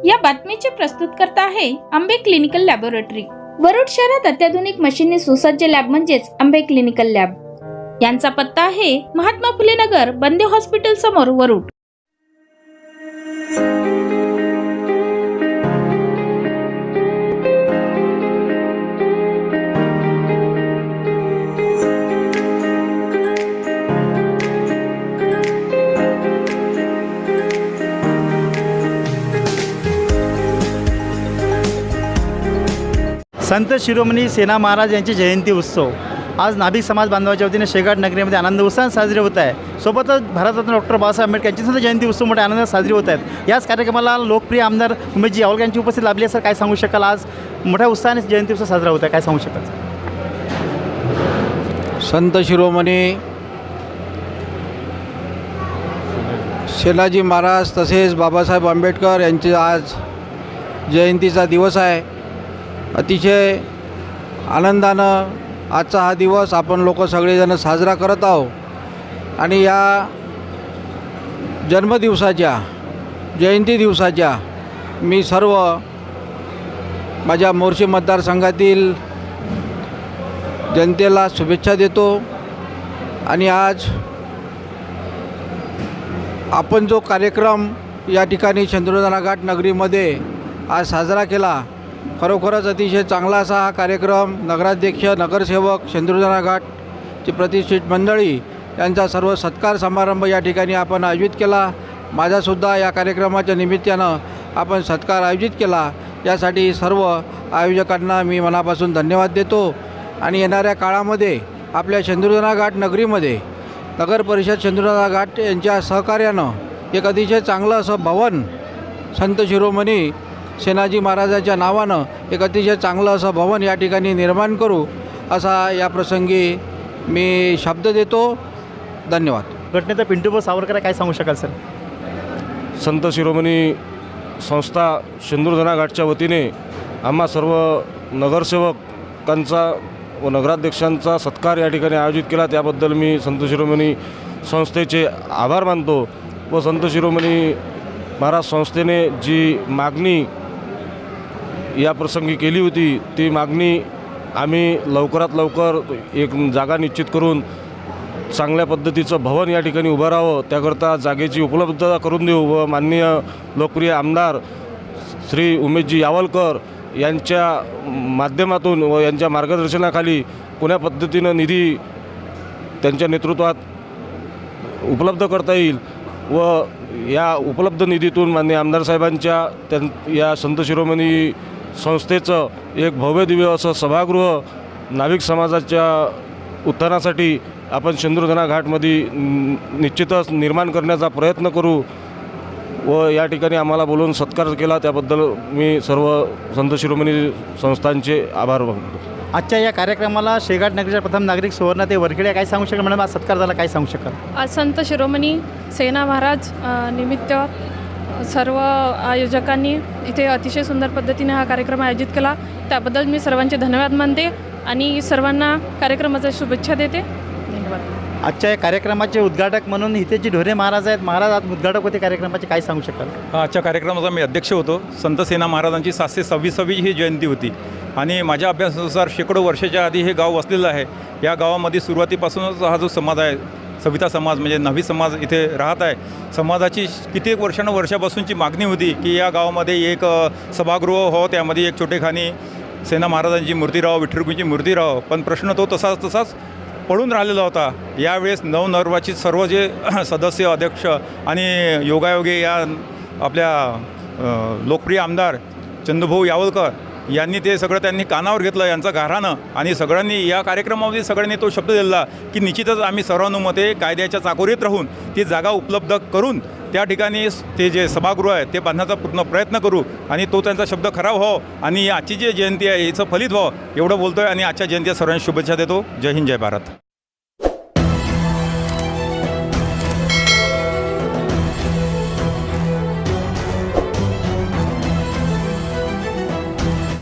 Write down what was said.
या बातमीचे प्रस्तुतकर्ता आहे आंबे क्लिनिकल लॅबोरेटरी। वरुड शहरात अत्याधुनिक मशीनने सुसज्ज लॅब म्हणजेच आंबे क्लिनिकल लॅब। यांचा पत्ता आहे महात्मा फुले नगर, बंदे हॉस्पिटल समोर, वरुड। संत शिरोमणी सेना महाराज यांची जयंती उत्सव आज नाभिक समाज बांधवाच्या वतीने शेगाव नगरीमध्ये आनंद उत्साहात साजरे होत आहे। सोबतच भारतरत्न डॉक्टर बाबासाहेब आंबेडकर यांची सुद्धा जयंती उत्सव मोठ्या आनंदात साजरी होत आहेत। याच कार्यक्रमाला लोकप्रिय आमदार उमेशजी यावलकर यांची उपस्थिती लाभली आहे। सर, काय सांगू शकाल? आज मोठ्या उत्साहाने जयंती उत्सव साजरा होत आहे, काय सांगू शकाल? संत शिरोमणी सेनाजी महाराज तसेच बाबासाहेब आंबेडकर यांचे आज जयंतीचा दिवस आहे। अतिशय आनंदानं आजचा हा दिवस आपण लोक सगळेजण साजरा करत आहोत आणि या जन्मदिवसाच्या जयंती दिवसाच्या मी सर्व माझ्या मोर्शी मतदारसंघातील जनतेला शुभेच्छा देतो। आणि आज आपण जो कार्यक्रम या ठिकाणी चंद्रधना घाट नगरीमध्ये आज साजरा केला, खरोखरच अतिशय चांगला असा हा कार्यक्रम नगराध्यक्ष, नगरसेवक, चंद्रधना घाटची प्रतिष्ठित मंडळी यांचा सर्व सत्कार समारंभ या ठिकाणी आपण आयोजित केला। माझासुद्धा या कार्यक्रमाच्या निमित्तानं आपण सत्कार आयोजित केला, यासाठी सर्व आयोजकांना मी मनापासून धन्यवाद देतो। आणि येणाऱ्या काळामध्ये आपल्या चंद्रधना घाट नगरीमध्ये नगर परिषद चंद्रधना घाट यांच्या सहकार्यानं एक अतिशय चांगलं असं भवन संत शिरोमणी सेनाजी महाराजांच्या नावानं एक अतिशय चांगलं असं भवन या ठिकाणी निर्माण करू, असा या प्रसंगी मी शब्द देतो। धन्यवाद। घटनेचा पिंटू सावरकर काय सांगू शकाल सर? संत शिरोमणी संस्था चंद्रधना घाटच्या वतीने आम्हा सर्व नगरसेवकांचा व नगराध्यक्षांचा सत्कार या ठिकाणी आयोजित केला, त्याबद्दल मी संत शिरोमणी संस्थेचे आभार मानतो। व संत शिरोमणी महाराज संस्थेने जी मागणी या प्रसंगी केली होती, ती मागणी आम्ही लवकरात लवकर एक जागा निश्चित करून चांगल्या पद्धतीचं भवन या ठिकाणी उभं राहावं, त्याकरता जागेची उपलब्धता करून देऊ। व माननीय लोकप्रिय आमदार श्री उमेशजी यावलकर यांच्या माध्यमातून व यांच्या मार्गदर्शनाखाली कोण्या पद्धतीनं निधी त्यांच्या नेतृत्वात उपलब्ध करता येईल व या उपलब्ध निधीतून माननीय आमदार साहेबांच्या या संत शिरोमणी संस्थेचं एक भव्यदिव्य असं सभागृह नाभिक समाजाच्या उत्थानासाठी आपण चंद्रधना घाटमध्ये निश्चितच निर्माण करण्याचा प्रयत्न करू। व या ठिकाणी आम्हाला बोलून सत्कार केला, त्याबद्दल मी सर्व संत शिरोमणी संस्थांचे आभार मानतो। आजच्या या कार्यक्रमाला शेगाव नगरीच्या प्रथम नागरिक सुवर्णा ते वरखेडे काय सांगू शकाल? मॅडम, आज सत्कार झाला, काय सांगू शकाल? आज संत शिरोमणी सेना महाराज निमित्त सर्व आयोजकांनी इथे अतिशय सुंदर पद्धतीने हा कार्यक्रम आयोजित केला, त्याबद्दल मी सर्वांचे धन्यवाद मानते आणि सर्वांना कार्यक्रमाच्या शुभेच्छा देते। धन्यवाद। आजच्या या कार्यक्रमाचे उद्घाटक म्हणून इथे जे ढोरे महाराज आहेत, महाराज आज उद्घाटक होते कार्यक्रमाचे, काय सांगू शकाल? आजच्या कार्यक्रमाचा मी अध्यक्ष होतो। संत सेना महाराजांची 726वी ही जयंती होती आणि माझ्या अभ्यासानुसार शेकडो वर्षाच्या आधी हे गाव वसलेलं आहे। या गावामध्ये सुरुवातीपासूनच हा जो समाज आहे, सविता समाज म्हणजे न्हावी समाज इथे राहत आहे। समाजाची कित्येक वर्षापासूनची मागणी होती की या गावामध्ये एक सभागृह हो, त्यामध्ये एक छोटेखानी सेना महाराजांची मूर्ती राहो, विठ्ठलरुक्मिणीची मूर्ती राहो, पण प्रश्न तो तसाच पडून राहिलेला होता। यावेळेस नवनिर्वाचित सर्व जे सदस्य, अध्यक्ष आणि योगायोगे या आपल्या लोकप्रिय आमदार चंद्रभाऊ यावलकर यांनी ते सगळं त्यांनी कानावर घेतलं यांचं गाऱ्हाणं, आणि सगळ्यांनी या कार्यक्रमामध्ये सगळ्यांनी तो शब्द दिला की निश्चितच आम्ही सर्वानुमते कायद्याच्या चाकोरीत राहून ती जागा उपलब्ध करून त्या ठिकाणी ते जे सभागृह आहे ते बांधण्याचा पूर्ण प्रयत्न करू आणि तो त्यांचा शब्द खरा व्हावा आणि आजची जी जयंती आहे याचं फलित व्हावं एवढं बोलतो आहे आणि आजच्या जयंतीला सर्वांना शुभेच्छा देतो। जय हिंद, जय भारत।